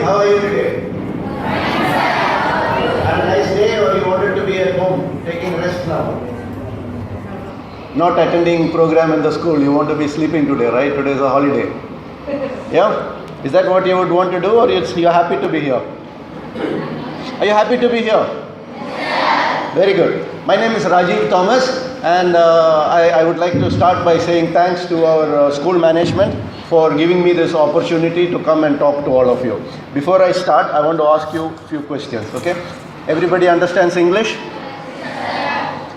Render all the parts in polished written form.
Rajeev, how are you today? Had a nice day, or you wanted to be at home taking rest now? Not attending program in the school, you want to be sleeping today, right? Today is a holiday. Yeah? Is that what you would want to do, or you're happy to be here? Are you happy to be here? Very good. My name is Rajeev Thomas, and I would like to start by saying thanks to our school management for giving me this opportunity to come and talk to all of you. Before I start, I want to ask you a few questions, okay? Everybody understands English?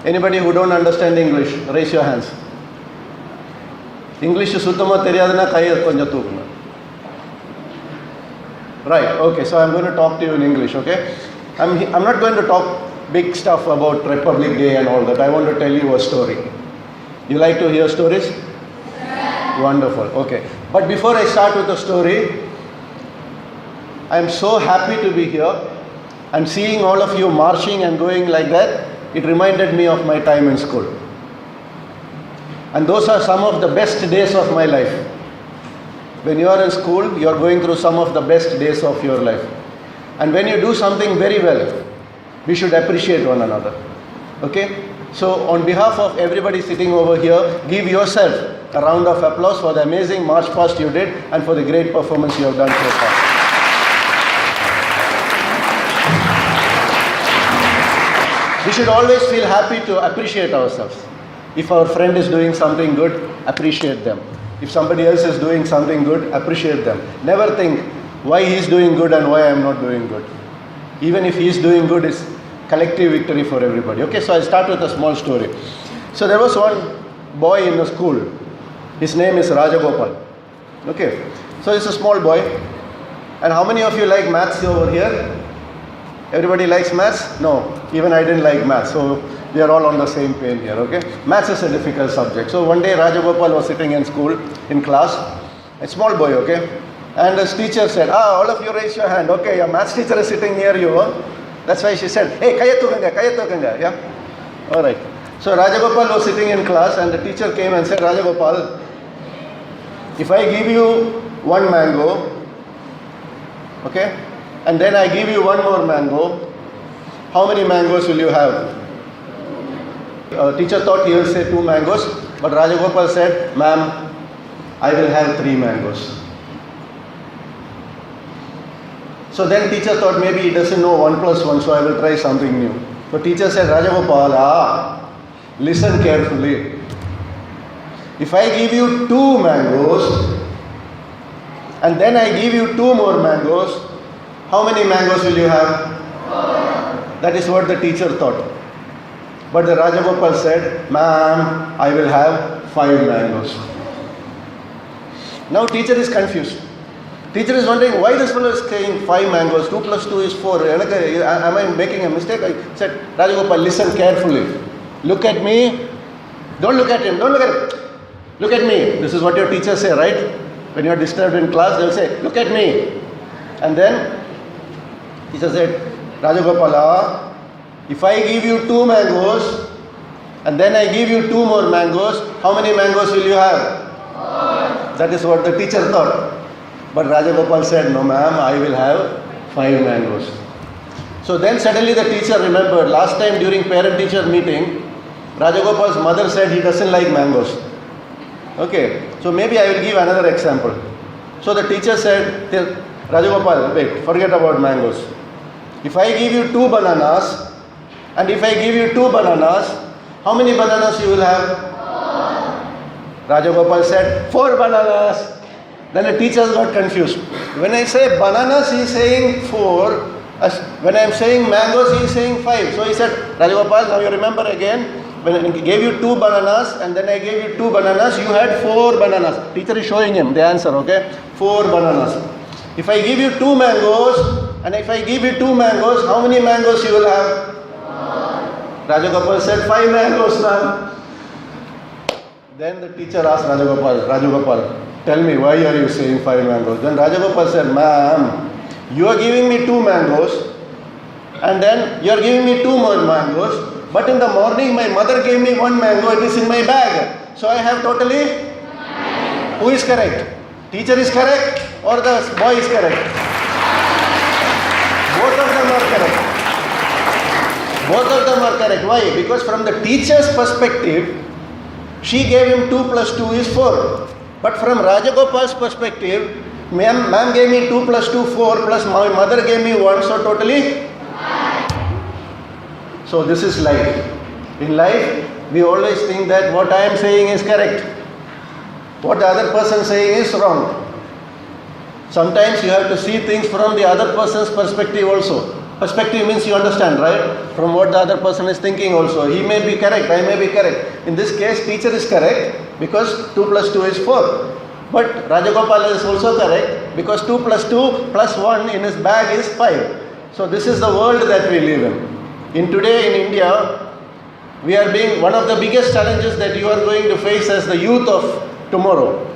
Anybody who don't understand English, raise your hands. English சுத்தமா தெரியாதுன்னா கையை கொஞ்சம் தூக்குங்க. Right, okay, so I'm going to talk to you in English, okay? I'm not going to talk big stuff about Republic Day and all that. I want to tell you a story. You like to hear stories? Wonderful, okay. But before I start with the story, I'm so happy to be here. And seeing all of you marching and going like that, it reminded me of my time in school. And those are some of the best days of my life. When you are in school, you are going through some of the best days of your life. And when you do something very well, we should appreciate one another. Okay? So on behalf of everybody sitting over here, give yourself a round of applause for the amazing march past you did and for the great performance you have done so far. We should always feel happy to appreciate ourselves. If our friend is doing something good, appreciate them. If somebody else is doing something good, appreciate them. Never think why he is doing good and why I am not doing good. Even if he is doing good, it's collective victory for everybody. Okay, so I'll start with a small story. So there was one boy in a school. His name is Rajagopal. Okay, so he's a small boy. And how many of you like maths over here? Everybody likes maths? No, even I didn't like maths. So we are all on the same page here, okay? Maths is a difficult subject. So one day Rajagopal was sitting in school, in class, a small boy, okay? And his teacher said, all of you raise your hand. Okay, your maths teacher is sitting near you. Huh? That's why she said, hey, kaya tukanga, yeah? All right. So Rajagopal was sitting in class and the teacher came and said, Rajagopal, if I give you one mango, okay, and then I give you one more mango, how many mangoes will you have? Teacher thought he will say 2 mangoes, but Rajagopal said, ma'am, I will have 3 mangoes. So then teacher thought maybe he doesn't know 1 plus 1, so I will try something new. So teacher said, Rajagopal, listen carefully. If I give you 2 mangoes, and then I give you 2 more mangoes, how many mangoes will you have? 4. That is what the teacher thought. But the Rajagopal said, ma'am, I will have 5 mangoes. Now teacher is confused. Teacher is wondering why this fellow is saying 5 mangoes, 2 plus 2 is 4. Am I making a mistake? I said, Rajagopal, listen carefully. Look at me. Don't look at him. Don't look at him. Look at me. This is what your teachers say, right? When you are disturbed in class, they will say, look at me. And then teacher said, Rajagopal, if I give you 2 mangoes and then I give you 2 more mangoes, how many mangoes will you have? 4. That is what the teacher thought. But Rajagopal said, no ma'am, I will have 5 mangoes. So then suddenly the teacher remembered, last time during parent-teacher meeting, Rajagopal's mother said he doesn't like mangoes. Okay, so maybe I will give another example. So the teacher said, Rajagopal, wait, forget about mangoes. If I give you 2 bananas, and if I give you 2 bananas, how many bananas you will have? 4. Rajagopal said, 4 bananas. Then the teachers got confused. When I say bananas, he is saying 4. When I am saying mangoes, he is saying 5. So he said, Rajagopal, now you remember again, when I gave you 2 bananas and then I gave you 2 bananas, you had 4 bananas. Teacher is showing him the answer, okay? 4 bananas. If I give you 2 mangoes, and if I give you 2 mangoes, how many mangoes you will have? 4. Rajagopal said, 5 mangoes, ma'am. Then the teacher asked Rajagopal, tell me, why are you saying 5 mangoes? Then Rajagopal said, ma'am, you are giving me 2 mangoes, and then you are giving me 2 more mangoes, but in the morning my mother gave me 1 mango, it is in my bag. So I have totally 9. Who is correct? Teacher is correct or the boy is correct? Both of them are correct. Both of them are correct. Why? Because from the teacher's perspective, she gave him 2 plus 2 is 4. But from Rajagopal's perspective, ma'am gave me 2 plus 2, 4, plus my mother gave me 1, so totally. So this is life. In life, we always think that what I am saying is correct. What the other person is saying is wrong. Sometimes you have to see things from the other person's perspective also. Perspective means you understand, right? From what the other person is thinking also. He may be correct, I may be correct. In this case, teacher is correct because 2 plus 2 is 4. But Rajagopal is also correct because 2 plus 2 plus 1 in his bag is 5. So this is the world that we live in. Today in India, we are being one of the biggest challenges that you are going to face as the youth of tomorrow.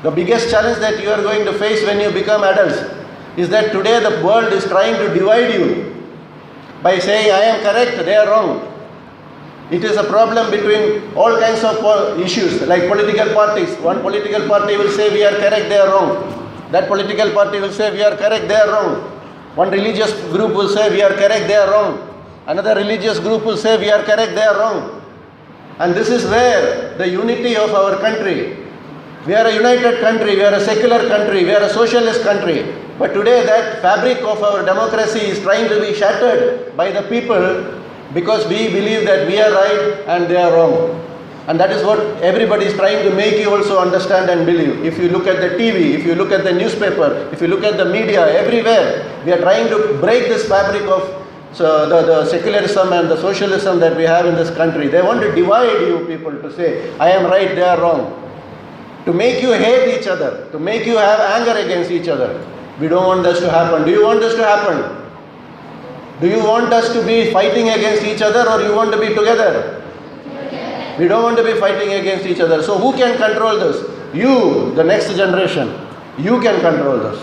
The biggest challenge that you are going to face when you become adults is that today the world is trying to divide you by saying I am correct, they are wrong. It is a problem between all kinds of issues like political parties. One political party will say we are correct, they are wrong. That political party will say we are correct, they are wrong. One religious group will say we are correct, they are wrong. Another religious group will say we are correct, they are wrong. And this is where the unity of our country. We are a united country, we are a secular country, we are a socialist country. But today that fabric of our democracy is trying to be shattered by the people because we believe that we are right and they are wrong. And that is what everybody is trying to make you also understand and believe. If you look at the TV, if you look at the newspaper, if you look at the media, everywhere, we are trying to break this fabric of the secularism and the socialism that we have in this country. They want to divide you people to say, I am right, they are wrong. To make you hate each other, to make you have anger against each other. We don't want this to happen. Do you want this to happen? Do you want us to be fighting against each other or you want to be together? We don't want to be fighting against each other. So who can control this? You, the next generation. You can control this.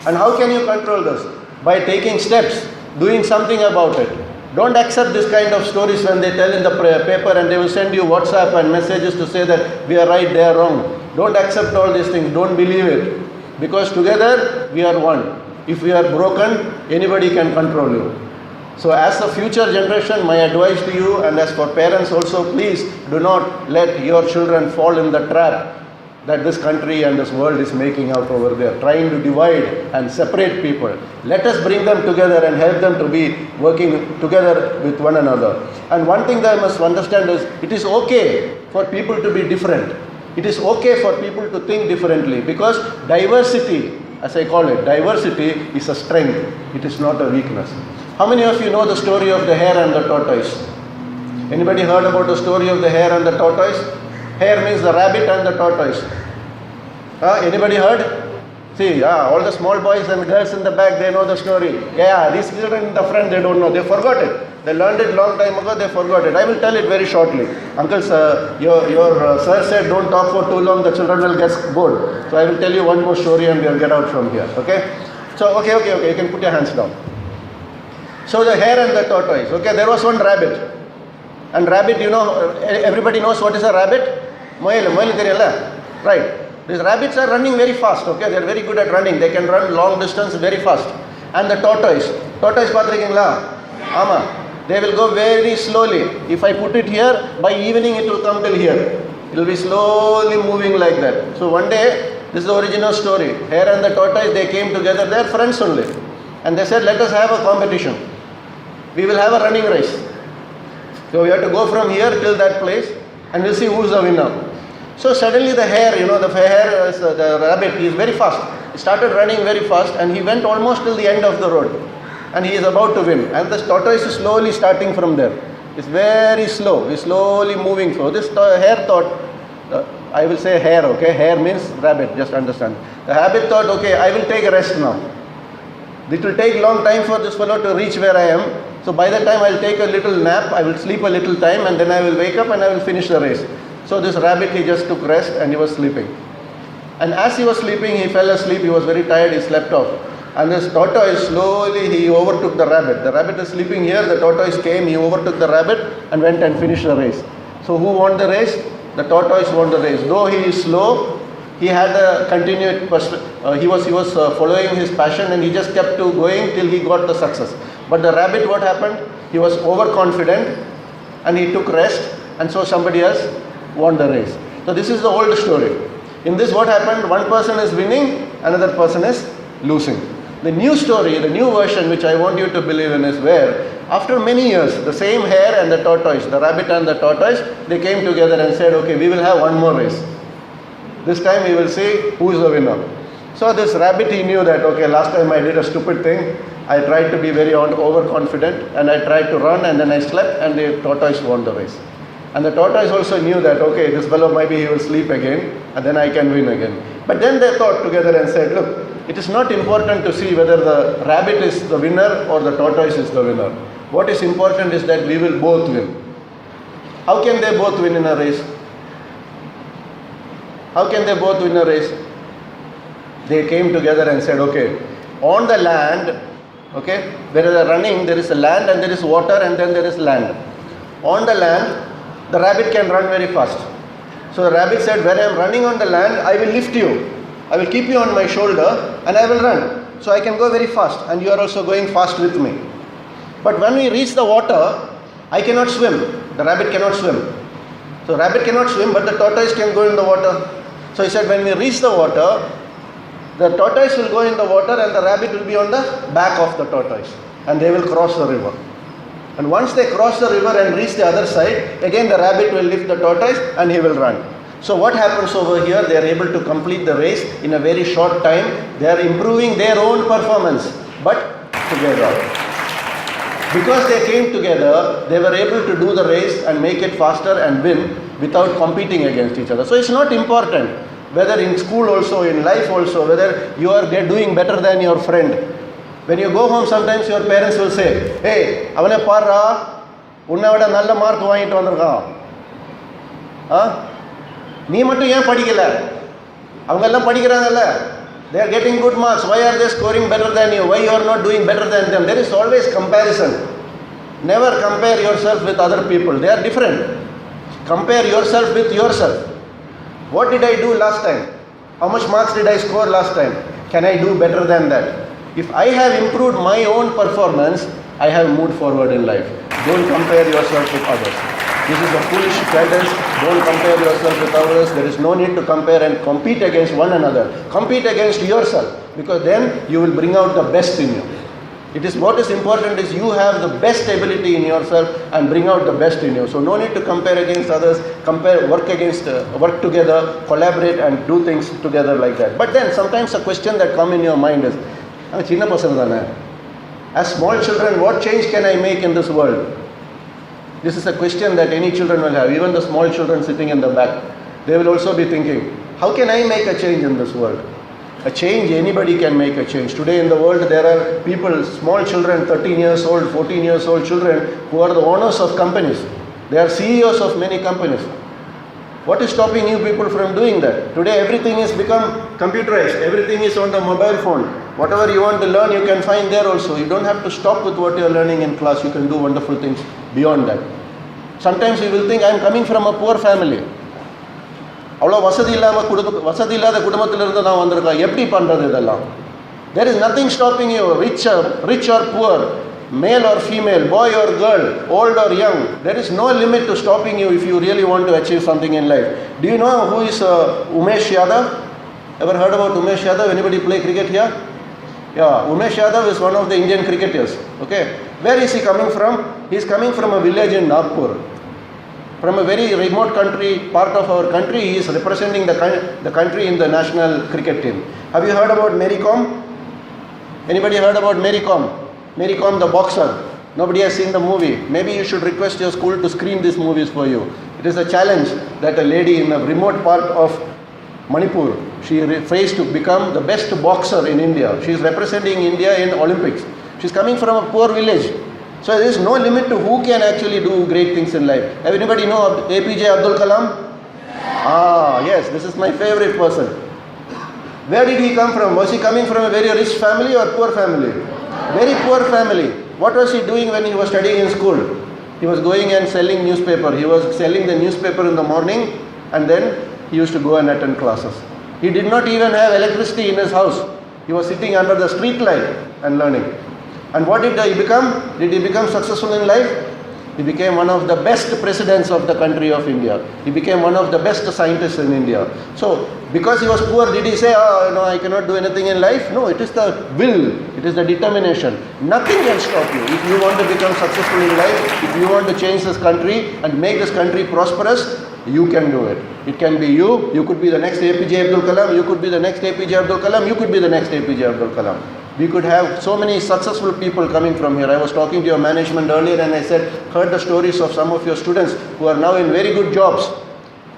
And how can you control this? By taking steps, doing something about it. Don't accept this kind of stories when they tell in the paper and they will send you WhatsApp and messages to say that we are right, they are wrong. Don't accept all these things. Don't believe it. Because together we are one. If we are broken, anybody can control you. So as a future generation, my advice to you and as for parents also, please do not let your children fall in the trap that this country and this world is making out over there, trying to divide and separate people. Let us bring them together and help them to be working together with one another. And one thing that I must understand is, it is okay for people to be different. It is okay for people to think differently because diversity, as I call it, diversity is a strength. It is not a weakness. How many of you know the story of the hare and the tortoise? Anybody heard about the story of the hare and the tortoise? Hare means the rabbit and the tortoise. Anybody heard? See, all the small boys and girls in the back, they know the story. Yeah, these children in the front, they don't know. They forgot it. They learned it long time ago, they forgot it. I will tell it very shortly. Uncle, your sir said don't talk for too long, the children will get bored. So I will tell you one more story and we'll get out from here. Okay? So, okay, you can put your hands down. So the hare and the tortoise. Okay, there was one rabbit. And rabbit, everybody knows what is a rabbit? Right. These rabbits are running very fast, okay? They are very good at running. They can run long distance very fast. And the tortoise patrikingla? Ama. They will go very slowly. If I put it here, by evening it will come till here. It will be slowly moving like that. So one day, this is the original story. Hare and the tortoise, they came together. They are friends only. And they said, let us have a competition. We will have a running race. So we have to go from here till that place and we'll see who's the winner. So suddenly the hare, the rabbit, he is very fast. He started running very fast and he went almost till the end of the road. And he is about to win. And the tortoise is slowly starting from there. It's very slow. He's slowly moving. So this hare thought, I will say hare, okay? Hare means rabbit, just understand. The rabbit thought, okay, I will take a rest now. It will take long time for this fellow to reach where I am. So by the time I will take a little nap, I will sleep a little time and then I will wake up and I will finish the race. So this rabbit, he just took rest and he was sleeping. And as he was sleeping, he fell asleep. He was very tired. He slept off. And this tortoise, slowly he overtook the rabbit. The rabbit is sleeping here. The tortoise came. He overtook the rabbit and went and finished the race. So who won the race? The tortoise won the race. Though he is slow, He had a continued, he was following his passion, and he just kept to going till he got the success. But the rabbit, what happened? He was overconfident and he took rest, and so somebody else won the race. So this is the old story. In this, what happened? One person is winning, another person is losing. The new story, the new version which I want you to believe in is where after many years, the same hare and the tortoise, the rabbit and the tortoise, they came together and said, okay, we will have one more race. This time we will see who is the winner. So this rabbit, he knew that, okay, last time I did a stupid thing. I tried to be very overconfident, and I tried to run, and then I slept, and the tortoise won the race. And the tortoise also knew that, okay, this fellow maybe he will sleep again, and then I can win again. But then they thought together and said, look, it is not important to see whether the rabbit is the winner or the tortoise is the winner. What is important is that we will both win. How can they both win in a race? How can they both win a race? They came together and said, okay, on the land, okay, where they are running, there is a land and there is water and then there is land. On the land, the rabbit can run very fast. So the rabbit said, when I am running on the land, I will lift you. I will keep you on my shoulder and I will run. So I can go very fast, and you are also going fast with me. But when we reach the water, I cannot swim. The rabbit cannot swim. So rabbit cannot swim, but the tortoise can go in the water. So he said, when we reach the water, the tortoise will go in the water and the rabbit will be on the back of the tortoise, and they will cross the river. And once they cross the river and reach the other side, again the rabbit will lift the tortoise and he will run. So what happens over here? They are able to complete the race in a very short time. They are improving their own performance, but together. Because they came together, they were able to do the race and make it faster and win without competing against each other. So it's not important whether in school also, in life also, whether you are doing better than your friend. When you go home, sometimes your parents will say, hey, avane parra, unna vida nalla mark vaangittu vandirukkan. Nee mattum yen padikala? Avanga ella padikrangalla. They are getting good marks. Why are they scoring better than you? Why you are not doing better than them? There is always comparison. Never compare yourself with other people. They are different. Compare yourself with yourself. What did I do last time? How much marks did I score last time? Can I do better than that? If I have improved my own performance, I have moved forward in life. Don't compare yourself with others. This is a foolish guidance. Don't compare yourself with others. There is no need to compare and compete against one another. Compete against yourself, because then you will bring out the best in you. It is what is important is you have the best ability in yourself and bring out the best in you. So no need to compare against others. Compare, work together, collaborate and do things together like that. But then sometimes a question that comes in your mind is, as small children, what change can I make in this world? This is a question that any children will have, even the small children sitting in the back. They will also be thinking, how can I make a change in this world? A change, anybody can make a change. Today in the world, there are people, small children, 13 years old, 14 years old children, who are the owners of companies. They are CEOs of many companies. What is stopping you people from doing that? Today everything is become computerized. Everything is on the mobile phone. Whatever you want to learn, you can find there also. You don't have to stop with what you are learning in class. You can do wonderful things beyond that. Sometimes you will think, I am coming from a poor family. There is nothing stopping you, rich or poor, male or female, boy or girl, old or young. There is no limit to stopping you if you really want to achieve something in life. Do you know who is Umesh Yadav? Ever heard about Umesh Yadav? Anybody play cricket here? Yeah, Umesh Yadav is one of the Indian cricketers. Okay, where is he coming from? He is coming from a village in Nagpur. From a very remote country, part of our country, he is representing the country in the national cricket team. Have you heard about Mary Kom? Anybody heard about Mary Kom? Mary Kom, the boxer. Nobody has seen the movie. Maybe you should request your school to screen these movies for you. It is a challenge that a lady in a remote part of Manipur, she faced to become the best boxer in India. She is representing India in Olympics. She is coming from a poor village. So there is no limit to who can actually do great things in life. Anybody know APJ Abdul Kalam? Yes, this is my favorite person. Where did he come from? Was he coming from a very rich family or poor family? Very poor family. What was he doing when he was studying in school? He was going and selling newspaper. He was selling the newspaper in the morning, and then he used to go and attend classes. He did not even have electricity in his house. He was sitting under the street light and learning. And what did he become? Did he become successful in life? He became one of the best presidents of the country of India. He became one of the best scientists in India. So, because he was poor, did he say, oh, no, I cannot do anything in life? No, it is the will, it is the determination. Nothing can stop you. If you want to become successful in life, if you want to change this country and make this country prosperous, you can do it. It can be you. You could be the next APJ Abdul Kalam. You could be the next APJ Abdul Kalam. You could be the next APJ Abdul Kalam. We could have so many successful people coming from here. I was talking to your management earlier and I said, heard the stories of some of your students who are now in very good jobs.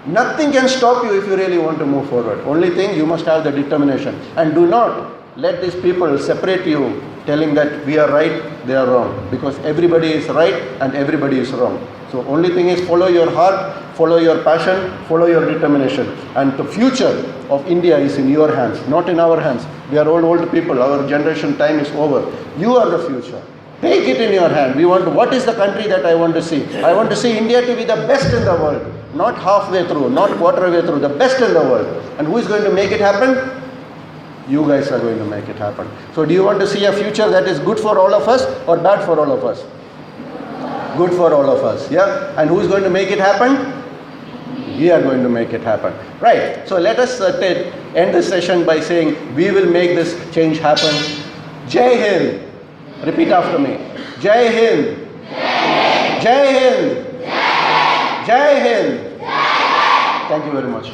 Nothing can stop you if you really want to move forward. Only thing, you must have the determination. And do not let these people separate you, telling that we are right, they are wrong. Because everybody is right and everybody is wrong. So only thing is, follow your heart, follow your passion, follow your determination. And the future of India is in your hands, not in our hands. We are all old people. Our generation time is over. You are the future. Take it in your hand. What is the country that I want to see? I want to see India to be the best in the world. Not halfway through, not quarter way through, the best in the world. And who is going to make it happen? You guys are going to make it happen. So do you want to see a future that is good for all of us or bad for all of us? Good for all of us, yeah? And who is going to make it happen? We are going to make it happen. Right, so let us end this session by saying, we will make this change happen. Jai Hind. Repeat after me. Jai Hind. Jai Hind. Jai Hind. Thank you very much.